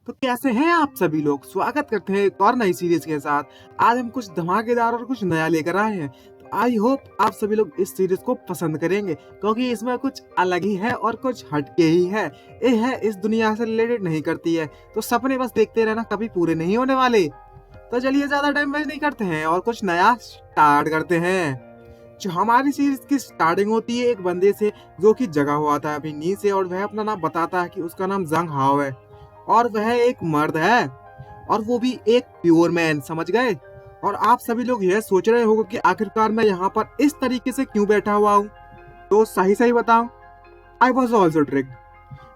तो कैसे हैं आप सभी लोग? स्वागत करते हैं एक और नई सीरीज के साथ। आज हम कुछ धमाकेदार और कुछ नया लेकर आए हैं। तो आई होप आप सभी लोग इस सीरीज को पसंद करेंगे, क्योंकि इसमें कुछ अलग ही है और कुछ हटके ही है। ये है इस दुनिया से रिलेटेड नहीं करती है, तो सपने बस देखते रहना, कभी पूरे नहीं होने वाले। तो चलिए ज्यादा टाइम वेस्ट नहीं करते हैं और कुछ नया स्टार्ट करते हैं। जो हमारी सीरीज की स्टार्टिंग होती है एक बंदे से जो कि जगा हुआ था अभी नींद से, और वह अपना नाम बताता है कि उसका नाम जंग हाओ है और वह एक मर्द है, और वो भी एक प्योर मैन, समझ गए। और आप सभी लोग यह सोच रहे होंगे कि आखिरकार मैं यहाँ पर इस तरीके से क्यों बैठा हुआ हूँ। तो सही सही बताऊं, आई वॉज ऑल्सो ट्रिक।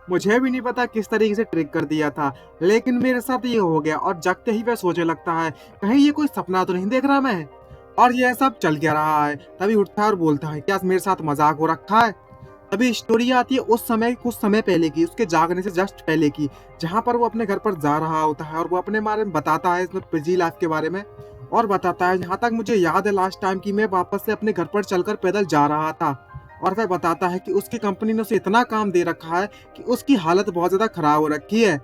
मुझे भी नहीं पता किस तरीके से ट्रिक कर दिया था, लेकिन मेरे साथ ये हो गया। और जगते ही वह सोचने लगता है कहीं ये कोई सपना तो नहीं देख रहा मैं, और यह सब चल क्या रहा है। तभी उठता है और बोलता है क्या मेरे साथ मजाक हो रखा है। तभी स्टोरी आती है उस समय, कुछ समय पहले की, उसके जागने से जस्ट पहले की, जहाँ पर वो अपने घर पर जा रहा होता है और वो अपने बारे में बताता है, इसमें पिजी लाइफ के बारे में। और बताता है जहाँ तक मुझे याद है लास्ट टाइम की मैं वापस से अपने घर पर चलकर पैदल जा रहा था। और वह बताता है कि उसकी कंपनी ने उसे इतना काम दे रखा है कि उसकी हालत बहुत ज्यादा खराब हो रखी है।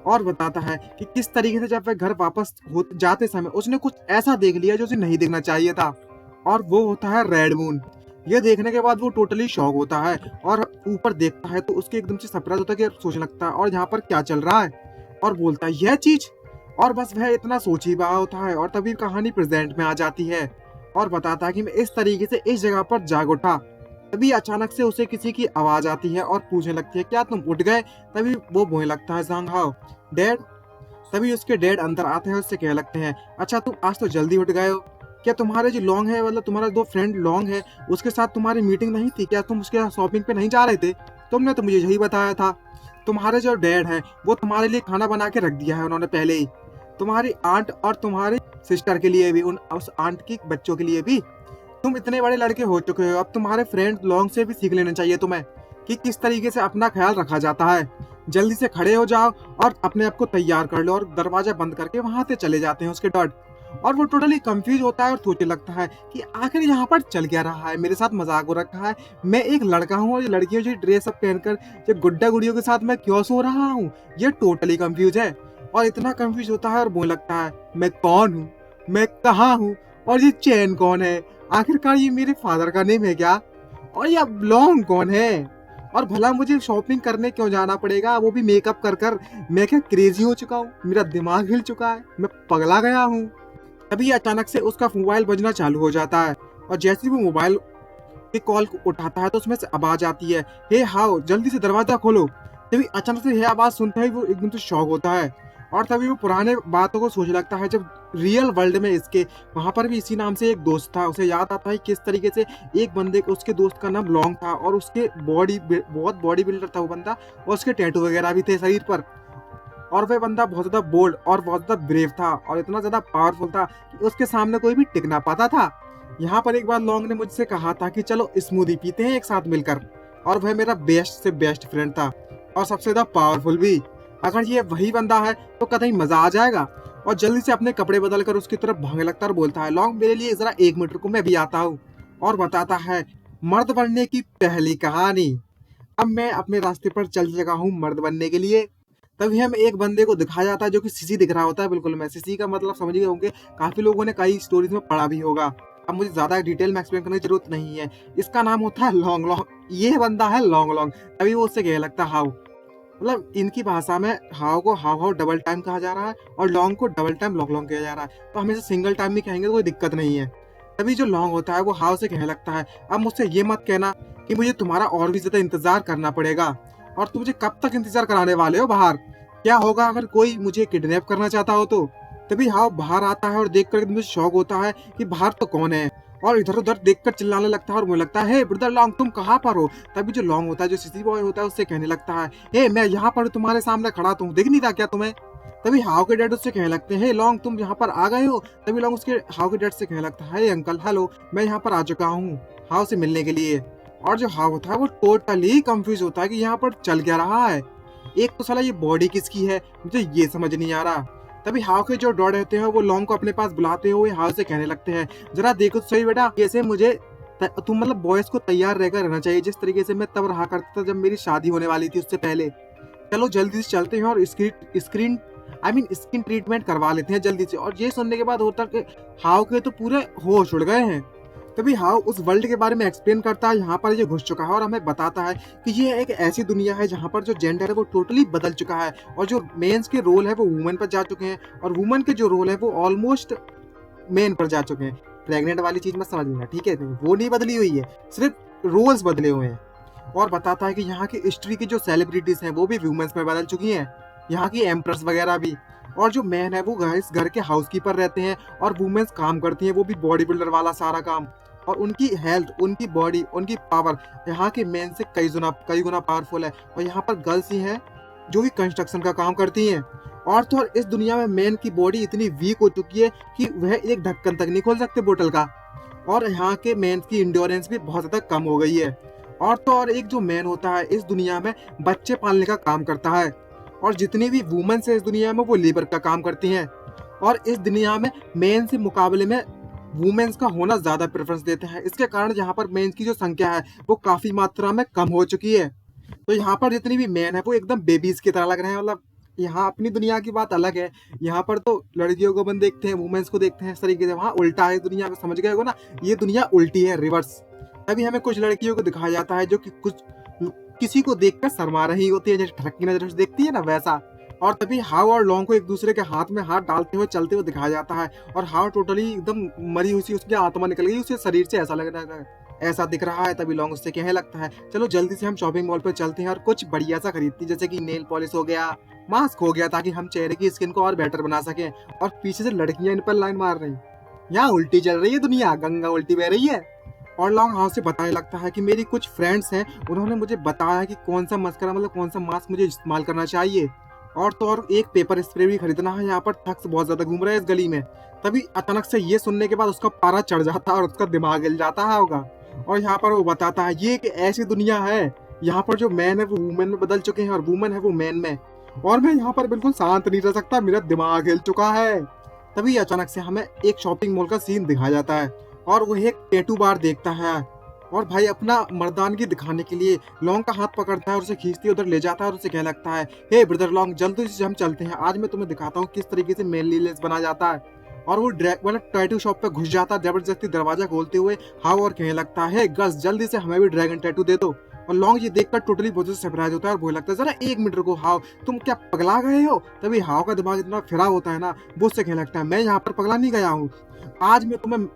और बताता है कि किस तरीके से जब वह घर वापस जाते समय उसने कुछ ऐसा देख लिया जो उसे नहीं देखना चाहिए था, और वो होता है रेड मून। ये देखने के बाद वो टोटली शॉक होता है और ऊपर देखता है तो उसके एकदम से सरप्राइज होता है कि सोचने लगता है और यहाँ पर क्या चल रहा है, और बोलता है यह चीज। और बस वह इतना सोच ही रहा होता है और तभी कहानी प्रेजेंट में आ जाती है और बताता है कि मैं इस तरीके से इस जगह पर जाग उठा। तभी अचानक से उसे किसी की आवाज आती है और पूछने लगती है क्या तुम उठ गए। तभी वो बोलने लगता है सांग हाओ डैड। तभी उसके डैड अंदर आते हैं, उससे कहने लगते हैं अच्छा तुम आज तो जल्दी उठ गए हो, क्या तुम्हारे जो लॉन्ग है, मतलब तुम्हारा दो फ्रेंड लॉन्ग है, उसके साथ तुम्हारी मीटिंग नहीं थी क्या? तुम उसके साथ शॉपिंग पे नहीं जा रहे थे? तुमने तो मुझे यही बताया था। तुम्हारे जो डैड है वो तुम्हारे लिए खाना बना के रख दिया है उन्होंने पहले ही, तुम्हारी आंट और तुम्हारी सिस्टर के लिए भी, उस आंट की बच्चों के लिए भी। तुम इतने बड़े लड़के हो चुके हो, अब तुम्हारे फ्रेंड लॉन्ग से भी सीख लेना चाहिए तुम्हें कि किस तरीके से अपना ख्याल रखा जाता है। जल्दी से खड़े हो जाओ और अपने आप को तैयार कर लो, और दरवाजा बंद करके वहां से चले जाते हैं उसके डॉट। और वो टोटली कंफ्यूज होता है और सोचने लगता है कि आखिर यहाँ पर चल क्या रहा है, मेरे साथ मजाक हो रखा है, मैं एक लड़का हूँ और ये लड़कियों जो ड्रेस अप पहनकर ये गुड्डा गुड़ियों के साथ मैं क्यों सो रहा हूँ। ये टोटली कंफ्यूज है और इतना कंफ्यूज होता है और बोलने लगता है मैं कौन हूँ, मैं कहाँ हूँ, और ये चैन कौन है, आखिरकार ये मेरे फादर का नेम है क्या, और ये लॉन्ग कौन है, और भला मुझे शॉपिंग करने क्यों जाना पड़ेगा, वो भी मेकअप कर कर। मैं क्या क्रेजी हो चुका हूँ, मेरा दिमाग हिल चुका है, मैं पगला गया हूँ। तभी अचानक से उसका मोबाइल बजना चालू हो जाता है, और जैसे ही वो मोबाइल की कॉल उठाता है तो उसमें से आवाज आती है हे हाउ जल्दी से दरवाजा खोलो। तभी अचानक से यह आवाज सुनता ही वो एकदम से शॉक होता है, और तभी वो पुराने बातों को सोचने लगता है जब रियल वर्ल्ड में इसके वहां पर भी इसी नाम से एक दोस्त था। उसे याद आता है किस तरीके से एक बंदे को, उसके दोस्त का नाम लॉन्ग था और उसके बहुत बॉडी बिल्डर था वो बंदा, और उसके टैटू वगैरह भी थे शरीर पर। और वह बंदा बहुत ज्यादा बोल्ड और बहुत ज्यादा ब्रेव था और इतना ज्यादा पावरफुल था कि उसके सामने कोई भी टिक ना पाता था। यहाँ पर एक बार लॉन्ग ने मुझसे कहा था कि चलो स्मूदी पीते हैं एक साथ मिलकर, और वह मेरा बेस्ट से बेस्ट फ्रेंड था और सबसे ज्यादा पावरफुल भी। अगर ये वही बंदा है तो कतई मजा आ जाएगा। और जल्दी से अपने कपड़े बदल कर उसकी तरफ भागने लगता है और बोलता है लॉन्ग मेरे लिए जरा 1 मिनट रुको, मैं भी आता हूँ। और बताता है मर्द बनने की पहली कहानी। अब मैं अपने रास्ते पर चल लगा हूँ मर्द बनने के लिए। तभी हम एक बंदे को दिखाया जाता है जो कि सीसी दिख रहा होता है, बिल्कुल मैं सीसी का मतलब समझ गए होंगे, काफी लोगों ने कई स्टोरीज में पढ़ा भी होगा। अब मुझे ज्यादा डिटेल में एक्सप्लेन करने की जरूरत नहीं है। इसका नाम होता है लॉन्ग लॉन्ग, ये बंदा है लॉन्ग लॉन्ग। तभी वो उससे कहने लगता है हाउ, मतलब इनकी भाषा में हाउ को हाउ हाउ डबल टाइम कहा जा रहा है और लॉन्ग को डबल टाइम लॉन्ग लॉन्ग कहा जा रहा है, तो हमेशा सिंगल टाइम में कहेंगे तो कोई दिक्कत नहीं है। तभी जो लॉन्ग होता है वो हाउ से कहने लगता है अब मुझसे ये मत कहना कि मुझे तुम्हारा और भी ज्यादा इंतजार करना पड़ेगा, और तुम मुझे कब तक इंतजार कराने वाले हो बाहर, क्या होगा अगर कोई मुझे किडनैप करना चाहता हो तो। तभी हाउ बाहर आता है और देख कर मुझे शौक होता है कि बाहर तो कौन है, और इधर उधर देखकर चिल्लाने लगता है और मुझे लगता है हे ब्रदर लॉन्ग तुम कहाँ पर हो। तभी जो लॉन्ग होता है, जो सिटी बॉय होता है, उससे कहने लगता है हे मैं यहाँ पर तुम्हारे सामने खड़ा तो हूँ, दिख नहीं रहा क्या तुम्हें। तभी हाउ के डैड उससे कहने लगते हैं लॉन्ग तुम यहाँ पर आ गए हो। तभी लॉन्ग उसके हाउ के डैड से कहने लगता है अंकल हेलो, मैं यहाँ पर आ चुका हूँ हाउ से मिलने के लिए। और जो हाउ होता है वो टोटली कंफ्यूज होता है कि यहाँ पर चल क्या रहा है। एक तो साला ये बॉडी किसकी है मुझे ये समझ नहीं आ रहा। तभी हाउ के जो डॉड रहते हैं वो लॉन्ग को अपने पास बुलाते हुए हाउ से कहने लगते हैं जरा देखो तो सही बेटा, जैसे मुझे तुम मतलब बॉयज को तैयार रहकर रहना चाहिए जिस तरीके से मैं तब रहा करता था जब मेरी शादी होने वाली थी उससे पहले। चलो जल्दी से चलते हैं और स्किन ट्रीटमेंट करवा लेते हैं जल्दी से। और ये सुनने के बाद होता कि हाउ के तो पूरे होश उड़ गए हैं। तभी हाउ उस वर्ल्ड के बारे में एक्सप्लेन करता है, यहाँ पर ये घुस चुका है और हमें बताता है कि ये एक ऐसी दुनिया है जहाँ पर जो जेंडर है वो टोटली बदल चुका है और जो मेंस के रोल है वो वुमेन पर जा चुके हैं और वुमेन के जो रोल है वो ऑलमोस्ट मेन पर जा चुके हैं। प्रेग्नेंट वाली चीज मत समझ लेना, ठीक है, वो नहीं बदली हुई है, सिर्फ रोल्स बदले हुए हैं। और बताता है कि यहाँ की हिस्ट्री की जो सेलिब्रिटीज हैं वो भी वुमेन्स में बदल चुकी हैं, यहाँ की एम्प्रेस वगैरह भी। और जो मैन है वो इस घर के हाउसकीपर रहते हैं और वुमेन्स काम करती हैं, वो भी बॉडी बिल्डर वाला सारा काम। और उनकी हेल्थ, उनकी बॉडी, उनकी पावर यहाँ के मैन से कई गुना पावरफुल है। और यहाँ पर गर्ल्स ही हैं जो कि कंस्ट्रक्शन का काम करती हैं। और तो और इस दुनिया में मैन की बॉडी इतनी वीक हो चुकी है कि वह एक ढक्कन तक नहीं खोल सकते बोतल का। और यहाँ के मैन की इंड्योरेंस भी बहुत ज्यादा कम हो गई है। और तो और एक जो मैन होता है इस दुनिया में बच्चे पालने का काम करता है और जितनी भी वुमेन्स है इस दुनिया में वो लेबर का काम करती हैं। और इस दुनिया में मेन से मुकाबले में वुमेन्स का होना ज्यादा प्रेफरेंस देते हैं। इसके कारण यहाँ पर मेंस की जो संख्या है वो काफी मात्रा में कम हो चुकी है। तो यहाँ पर जितनी भी मेन है वो एकदम बेबीज की तरह लग रहे हैं। मतलब यहाँ अपनी दुनिया की बात अलग है, यहाँ पर तो लड़कियों को बंद देखते हैं, वुमेन्स को देखते हैं इस तरीके से। वहाँ उल्टा है दुनिया में, समझ गए हो ना, ये दुनिया उल्टी है, रिवर्स। अभी हमें कुछ लड़कियों को दिखाया जाता है जो कि कुछ किसी को देखकर शर्मा रही होती है, जैसे ठरकी नजर से देखती है ना वैसा। और तभी हाउ और लॉन्ग को एक दूसरे के हाथ में हाथ डालते हुए चलते हुए दिखाया जाता है और हाउ टोटली एकदम मरी हुई सी उसकी आत्मा निकल गई उसके शरीर से, ऐसा लग रहा है, ऐसा दिख रहा है। तभी लॉन्ग उससे कहने लगता है चलो जल्दी से हम शॉपिंग मॉल पर चलते हैं और कुछ बढ़िया सा खरीदते हैं, जैसे कि नेल पॉलिश हो गया, मास्क हो गया, ताकि हम चेहरे की स्किन को और बेटर बना सकें। और पीछे से लड़कियां इन पर लाइन मार रही, यहाँ उल्टी चल रही है दुनिया, गंगा उल्टी बह रही है। और लॉन्ग हाउस से बताने लगता है कि मेरी कुछ फ्रेंड्स हैं, उन्होंने मुझे बताया कि कौन सा मस्करा मतलब कौन सा मास्क मुझे इस्तेमाल करना चाहिए। और तो और एक पेपर स्प्रे भी खरीदना है, यहाँ पर थक्स बहुत ज्यादा घूम रहा है इस गली में। तभी अचानक से ये सुनने के बाद उसका पारा चढ़ जाता है और उसका दिमाग हिल जाता है होगा। और यहाँ पर वो बताता है ये एक ऐसी दुनिया है यहाँ पर जो मैन है वो वुमेन में बदल चुके हैं और वुमेन है वो मैन में, और मैं यहाँ पर बिल्कुल शांत नहीं रह सकता, मेरा दिमाग हिल चुका है। तभी अचानक से हमें एक शॉपिंग मॉल का सीन दिखाया जाता है और वो एक टैटू बार देखता है और भाई अपना मर्दानगी दिखाने के लिए लॉन्ग का हाथ पकड़ता है और उसे खींचते उधर ले जाता है और उसे कहने लगता है हे ब्रदर लॉन्ग, जल्दी से हम चलते हैं, आज मैं तुम्हें दिखाता हूँ किस तरीके से मेनली लेस बना जाता है। और वो मतलब टैटू शॉप पे घुस जाता है जबरदस्ती दरवाजा खोलते हुए हाउ और कहने लगता है गर्ल्स जल्दी से हमें भी ड्रैगन टैटू दे दो। और लॉन्ग ये देखकर टोटली बहुत सरप्राइज होता है और बोलने लगता है जरा एक मिनट रुको हाउ, तुम क्या पगला गए हो। तभी हाउ का दिमाग इतना फिरा होता है ना, वो उससे कहने लगता है मैं यहाँ पर पगला नहीं गया हूँ, आज मैं तुम्हें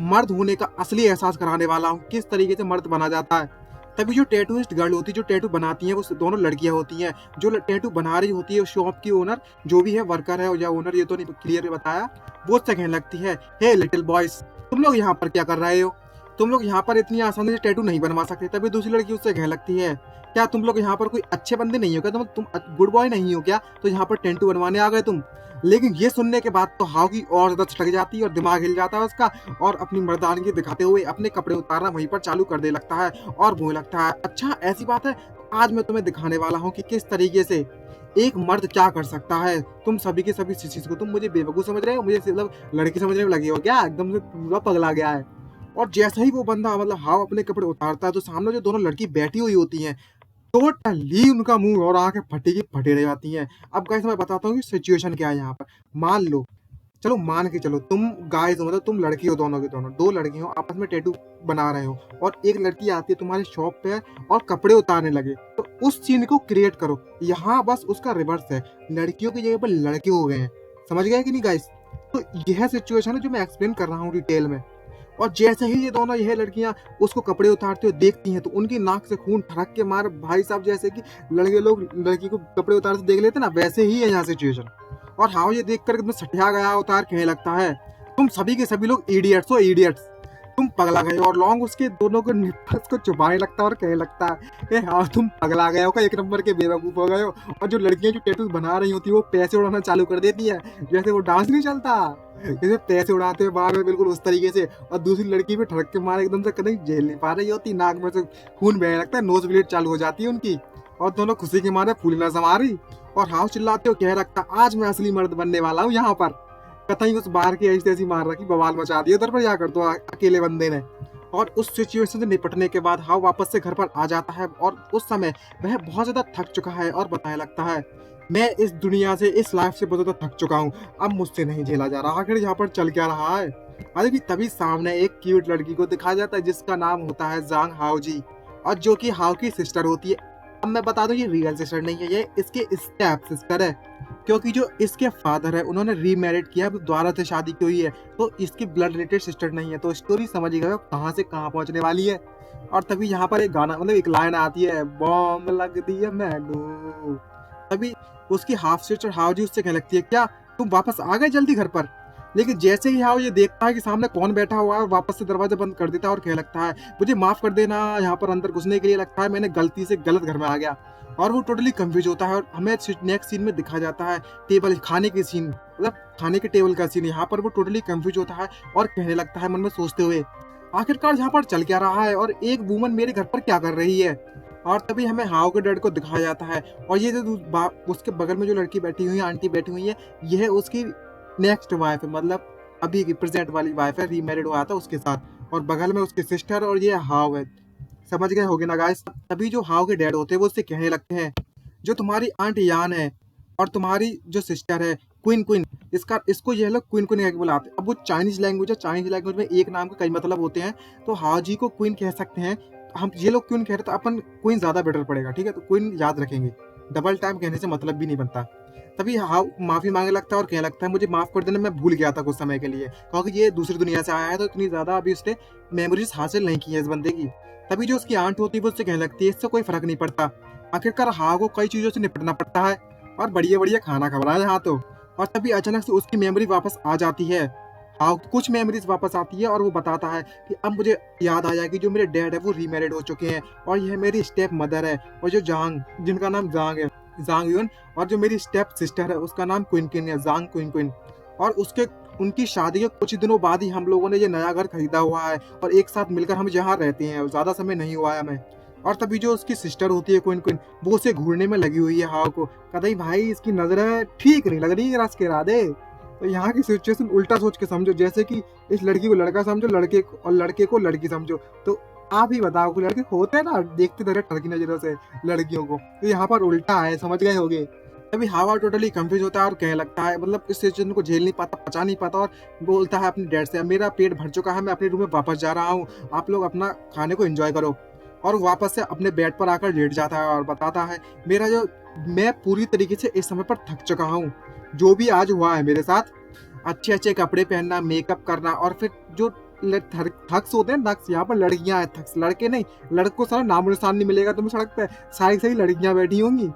मर्द होने का असली एहसास कराने वाला हूँ, किस तरीके से मर्द बना जाता है। तभी जो टैटूइस्ट गर्ल होती है, जो टैटू बनाती है, वो दोनों लड़कियां होती हैं। जो टैटू बना रही होती है शॉप की ओनर, जो भी है वर्कर है या ओनर ये तो नहीं क्लियर बताया, वो उससे कहने लगती है हे लिटिल बॉयज, तुम लोग यहाँ पर क्या कर रहे हो, तुम लोग यहाँ पर इतनी आसानी से टैटू नहीं बनवा सकते। तभी दूसरी लड़की उससे कहने लगती है क्या तुम लोग यहाँ पर कोई अच्छे बंदे नहीं हो क्या, तुम गुड बॉय नहीं हो क्या, तो यहाँ पर टैटू बनवाने आ गए तुम। लेकिन ये सुनने के बाद तो हाउ की और ज्यादा छटक जाती है और दिमाग हिल जाता है उसका, और अपनी मर्दानगी दिखाते हुए अपने कपड़े उतारना वहीं पर चालू कर दे लगता है और बोलने लगता है अच्छा ऐसी बात है, आज मैं तुम्हें दिखाने वाला हूँ कि किस तरीके से एक मर्द क्या कर सकता है। तुम सभी के सभी चीज को तुम मुझे बेवकूफ समझ रहे हो, मुझे मतलब लड़की समझने में लगे हो क्या, एकदम से पूरा पगला गया है। और जैसे ही वो बंदा मतलब हाव अपने कपड़े उतारता है तो सामने जो दोनों लड़की बैठी हुई होती हैं टोटली उनका मुंह और आंखें फटी की फटी रह जाती हैं। अब गाइस मैं बताता हूँ कि सिचुएशन क्या है यहाँ पर। मान लो, चलो मान के चलो तुम गाइस हो, मतलब तुम लड़की हो, दोनों की दोनों दो लड़की हो आपस में टैटू बना रहे हो और एक लड़की आती है तुम्हारी शॉप पे और कपड़े उतारने लगे, तो उस सीन को क्रिएट करो। यहाँ बस उसका रिवर्स है, लड़कियों की जगह पर लड़के हो गए हैं, समझ गए कि नहीं गाइस। तो यह सिचुएशन है जो मैं एक्सप्लेन कर रहा हूँ डिटेल में। और जैसे ही ये दोनों यह लड़कियां उसको कपड़े उतारते हुए देखती हैं तो उनकी नाक से खून ठड़क के मार भाई साहब, जैसे कि लड़के लोग लड़की को कपड़े उतारते देख लेते ना, वैसे ही है यहाँ सिचुएशन। और हाँ ये देखकर एकदम सठिया गया उतार कहने लगता है तुम सभी के सभी लोग इडियट्स हो, इडियट्स, तुम पगला गए हो। और लॉन्ग उसके दोनों को निप्पस को चुपाने लगता है और कहने लगता है हाँ तुम पगला गए हो का, एक नंबर के बेवकूफ हो गए हो। और जो लड़कियां जो टैटू बना रही होती है वो पैसे उड़ाना चालू कर देती है, जैसे वो डांस नहीं चलता, जैसे पैसे उड़ाते हैं बाहर में बिल्कुल उस तरीके से। और दूसरी लड़की भी ठड़क के मारे एकदम से कहीं झेल नहीं पा रही होती, नाक में से खून बहने लगता है, नोज ब्लीड चालू हो जाती है उनकी, और दोनों खुशी के मारे फूली न समा रही। और हाउस चिल्लाते हो कह रखता आज मैं असली मर्द बनने वाला हूँ यहाँ पर। कतई उस बाहर की ऐसी तैसी मार रखी, बवाल मचा दिया उधर पर जाकर तो अकेले बंदे ने। और उस सिचुएशन से निपटने के बाद हाव वापस से घर पर आ जाता है और उस समय वह बहुत ज़्यादा थक चुका है और बताने लगता है, मैं इस दुनिया से, इस लाइफ से बहुत ज़्यादा थक चुका हूँ, अब मुझसे नहीं झेला जा रहा। आखिर यहाँ पर चल क्या रहा है? अरे भी तभी सामने एक क्यूट लड़की को दिखाया जाता है जिसका नाम होता है जांग हाओजी, और जो कि हाओ की सिस्टर होती है। अब मैं बता दूं, ये रियल सिस्टर नहीं है, ये इसके स्टेप सिस्टर है, क्योंकि जो इसके फादर है उन्होंने रीमैरिड किया, अब दोबारा से शादी की हुई है, तो इसकी ब्लड रिलेटेड सिस्टर नहीं है। तो स्टोरी समझ गए कहाँ से कहाँ पहुंचने वाली है। और तभी यहाँ पर एक गाना, मतलब एक लाइन आती है, बॉम्ब लग दी है मैनू। तभी उसकी हाफ सिस्टर हाओजी उससे कहने लगती है, क्या तुम वापस आ गए जल्दी घर पर? लेकिन जैसे ही हाओ ये देखता है कि सामने कौन बैठा हुआ है, वापस से दरवाजा बंद कर देता है और कहने लगता है, मुझे माफ कर देना, यहाँ पर अंदर घुसने के लिए लगता है मैंने गलती से गलत घर में आ गया। और वो टोटली कंफ्यूज होता है और हमें नेक्स्ट सीन में दिखा जाता है टेबल खाने की सीन, मतलब खाने के टेबल का सीन। यहाँ पर वो टोटली कंफ्यूज होता है और कहने लगता है मन में सोचते हुए, आखिरकार यहाँ पर चल क्या रहा है और एक वूमन मेरे घर पर क्या कर रही है। और तभी हमें हाओ के डैड को दिखाया जाता है, और ये जो उसके बगल में जो लड़की बैठी हुई है, आंटी बैठी हुई है, यह उसकी नेक्स्ट वाइफ है, मतलब अभी की प्रेजेंट वाली वाइफ है, रीमैरिड हुआ था उसके साथ, और बगल में उसकी सिस्टर और ये हाव है। समझ गए होगे ना गाइस? तभी जो हाव के डैड होते हैं वो उससे कहने लगते हैं, जो तुम्हारी आंट यान है और तुम्हारी जो सिस्टर है क्वीन क्वीन, इसको ये लोग क्वीन क्वीन बुलाते हैं। अब वो चाइनीज लैंग्वेज है, चाइनीज लैंग्वेज में एक नाम के कई मतलब होते हैं, तो हाव जी को क्वीन कह सकते हैं। हम ये लोग क्वीन कह रहे तो अपन क्वीन ज्यादा बेटर पड़ेगा, ठीक है? तो क्वीन याद रखेंगे, डबल टाइम कहने से मतलब भी नहीं बनता। तभी हाव माफी मांगने लगता है और कहने लगता है, मुझे माफ कर देना, मैं भूल गया था कुछ समय के लिए, क्योंकि ये दूसरी दुनिया से आया है तो इतनी ज्यादा अभी उसने मेमोरीज हासिल नहीं की है इस बंदे की। तभी जो उसकी आंट होती है वो उससे कहने लगती है, इससे कोई फर्क नहीं पड़ता, आखिरकार हाव को कई चीजों से निपटना पड़ता है और बढ़िया बढ़िया खाना खा रहा है यहाँ तो। और तभी अचानक से उसकी मेमोरी वापस आ जाती है, हाव की कुछ मेमोरीज वापस आती है और वो बताता है कि अब मुझे याद आया कि जो मेरे डैड है वो रीमैरिड हो चुके हैं और यह मेरी स्टेप मदर है, और जो जांग, जिनका नाम जांग है, जांग यून, और जो मेरी स्टेप सिस्टर है उसका नाम क्विन क्विन है, जांग क्विन क्विन। और उसके उनकी शादी के कुछ दिनों बाद ही हम लोगों ने ये नया घर खरीदा हुआ है और एक साथ मिलकर हम यहाँ रहते हैं, ज्यादा समय नहीं हुआ है हमें। और तभी जो उसकी सिस्टर होती है क्विन क्विन, वो उसे घूरने में लगी हुई है हाव को, कतई भाई इसकी नजरें ठीक नहीं लग रही, रस के इरादे। तो यहाँ की सिचुएशन उल्टा सोच के समझो, जैसे कि इस लड़की को लड़का समझो, लड़के को लड़की समझो। तो आप ही बताओ, कि लड़के होते हैं ना देखते तरह टर्की नजरों से लड़कियों को, तो यहाँ पर उल्टा है, समझ गए होगे। तभी हावा टोटली कंफ्यूज होता है और कहने लगता है, मतलब इस सिचुएशन को झेल नहीं पाता, पचा नहीं पाता, और बोलता है अपने डैड से, मेरा पेट भर चुका है, मैं अपने रूम में वापस जा रहा हूँ, आप लोग अपना खाने को एंजॉय करो। और वापस से अपने बेड पर आकर लेट जाता है और बताता है, मैं पूरी तरीके से इस समय पर थक चुका हूँ, जो भी आज हुआ है मेरे साथ, अच्छे अच्छे कपड़े पहनना, मेकअप करना, और फिर जो थक्स होते हैं, नक्स, यहाँ पर लड़कियां हैं थक्स, लड़के नहीं। लड़कों को सारा नामो निशान नहीं मिलेगा तुम्हें सड़क पे, सारी सही लड़कियां बैठी होंगी।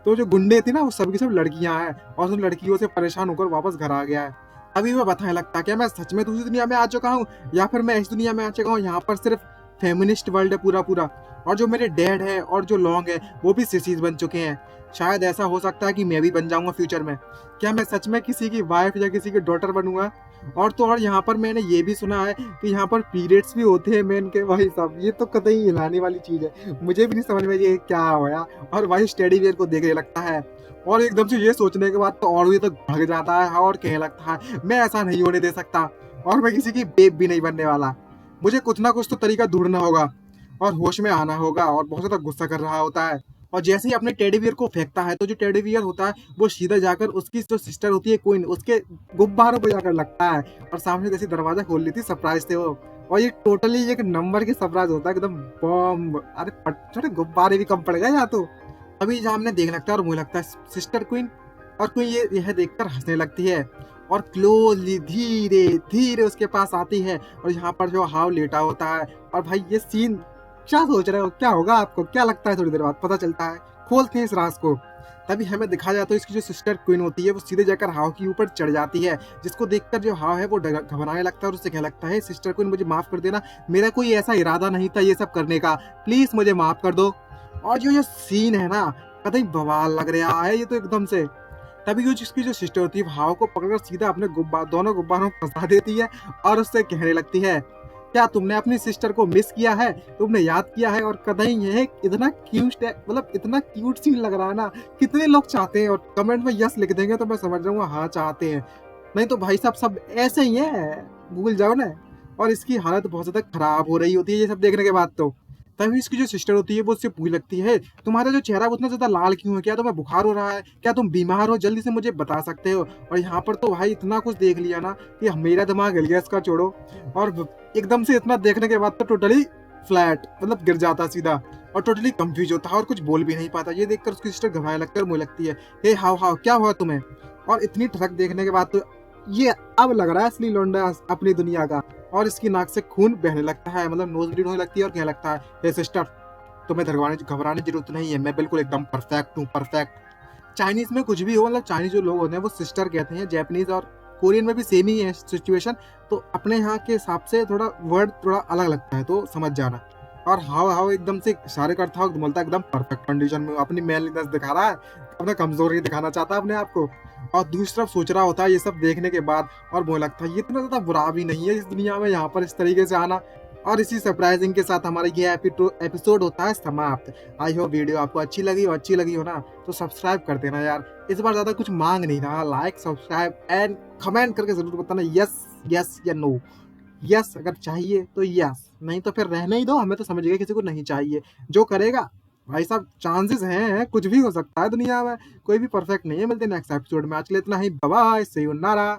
तो जो गुंडे थे ना वो सब की सब लड़कियां हैं, और उन लड़कियों से परेशान होकर वापस घर आ गया है। अभी मैं बताने लगता है, क्या मैं सच में दूसरी दुनिया में आ चुका हूँ या फिर मैं इस दुनिया में आ चुका हूँ, यहाँ पर सिर्फ फेमिनिस्ट वर्ल्ड है पूरा पूरा, और जो मेरे डैड है और जो लॉन्ग है वो भी सिसीज बन चुके हैं। शायद ऐसा हो सकता है कि मैं भी बन जाऊंगा फ्यूचर में। क्या मैं सच में किसी की वाइफ या किसी की डॉटर बनूंगा? और तो और यहाँ पर मैंने ये भी सुना है कि यहाँ पर पीरियड्स भी होते हैं मेन के, वही सब। ये तो कतई हिलाने वाली चीज है, मुझे भी नहीं समझ में ये क्या होया। और वही स्टेडी वेयर को देखने लगता है और एकदम से ये सोचने के बाद तो और ये तो भग जाता है और कहने लगता है, मैं ऐसा नहीं होने दे सकता और मैं किसी की बेब भी नहीं बनने वाला, मुझे कुछ ना कुछ तो तरीका ढूंढना होगा और होश में आना होगा। और बहुत ज्यादा गुस्सा कर रहा होता है, और जैसे ही अपने टेडी बियर को फेंकता है तो जो टेडी बियर होता है वो सीधा जाकर उसकी जो सिस्टर होती है क्वीन, उसके गुब्बारों पे जाकर लगता है, और सामने जैसे दरवाजा खोल लेती सरप्राइज थे वो। और ये टोटली एक नंबर के सरप्राइज होता है, एकदम बॉम्ब। अरे छोटे गुब्बारे भी कम पड़ गए यहाँ तो। अभी सामने देख लगता है और मुझे लगता है सिस्टर क्वीन, और क्वीन यह देखकर हंसने लगती है और क्लोजली धीरे धीरे उसके पास आती है, और यहाँ पर जो हाव लेटा होता है। और भाई ये सीन क्या सोच रहे हो, क्या होगा आपको, क्या लगता है? थोड़ी देर बाद पता चलता है, खोलते हैं इस राज को। तभी हमें दिखाया जाता है इसकी जो सिस्टर क्वीन होती है वो सीधे जाकर हाव के ऊपर चढ़ जाती है, जिसको देखकर जो हाव है वो घबराने लगता है और उससे कहने लगता है, सिस्टर क्वीन मुझे माफ कर देना, मेरा कोई ऐसा इरादा नहीं था ये सब करने का, प्लीज मुझे माफ कर दो। और जो ये सीन है ना, कतई बवाल लग रहा है ये तो एकदम से। तभी जो जिसकी जो सिस्टर होती है हाव को पकड़कर सीधा अपने दोनों गुब्बारों को फंसा देती है और उससे कहने लगती है, क्या तुमने अपनी सिस्टर को मिस किया है, तुमने याद किया है? और कतई ये इतना क्यूट है, मतलब इतना क्यूट सीन लग रहा है ना। कितने लोग चाहते हैं, और कमेंट में यस लिख देंगे तो मैं समझ जाऊंगा हाँ चाहते हैं, नहीं तो भाई साहब सब ऐसे ही है, भूल जाओ ना। और इसकी हालत बहुत ज़्यादा खराब हो रही होती है ये सब देखने के बाद तो। तभी इसकी जो सिस्टर होती है वो उससे पूछने लगती है, तुम्हारा जो चेहरा वो उतना ज़्यादा लाल क्यों है? क्या तुम्हें बुखार हो रहा है? क्या तुम बीमार हो? जल्दी से मुझे बता सकते हो? और यहाँ पर तो भाई इतना कुछ देख लिया ना कि मेरा दिमाग हिल गया इसका छोड़ो। और एकदम से इतना देखने के बाद तो टोटली फ्लैट मतलब गिर जाता सीधा और टोटली कंफ्यूज होता है और कुछ बोल भी नहीं पाता। ये देखकर उसकी सिस्टर घबराने लगती है और मुझे लगती है, हे हाउ हाउ क्या हुआ तुम्हें? और इतनी ठड़क देखने के बाद तो ये अब लग रहा है असली लौंडा अपनी दुनिया का। और इसकी नाक से खून बहने लगता है, मतलब नोज ब्लीड होने लगती है और कहने लगता है, हे सिस्टर तुम्हें घबराने की जरूरत नहीं है, मैं बिल्कुल एकदम परफेक्ट हूँ, परफेक्ट। चाइनीज में कुछ भी हो, मतलब चाइनीज जो लोग होते हैं वो सिस्टर कहते हैं, जापानीज और कोरियन में भी सेम ही है सिचुएशन। तो अपने यहाँ के हिसाब से थोड़ा वर्ड थोड़ा अलग लगता है, तो समझ जाना। और हाव हाव एकदम से इशारे करता है, बोलता है एकदम परफेक्ट कंडीशन में, अपनी मैनलीनेस दिखा रहा है, अपना कमजोरी दिखाना चाहता है अपने आप को। और दूसरी तरफ सोच रहा होता है ये सब देखने के बाद और मुझे लगता है ये इतना ज्यादा बुरा भी नहीं है इस दुनिया में यहाँ पर इस तरीके से आना। और इसी सरप्राइजिंग के साथ हमारा ये एपिसोड होता है समाप्त। आई होप वीडियो आपको अच्छी लगी हो ना तो सब्सक्राइब कर देना यार। इस बार ज्यादा कुछ मांग नहीं रहा, लाइक सब्सक्राइब एंड कमेंट करके जरूर बताना यस यस या नो। यस अगर चाहिए तो यस, नहीं तो फिर रहने ही दो, हमें तो समझ गए किसी को नहीं चाहिए। जो करेगा भाई साहब चांसेस हैं, कुछ भी हो सकता है दुनिया में, कोई भी परफेक्ट नहीं है। मिलते हैं नेक्स्ट एपिसोड में, आज के लिए इतना ही, बाय बाय, सी यू नारा।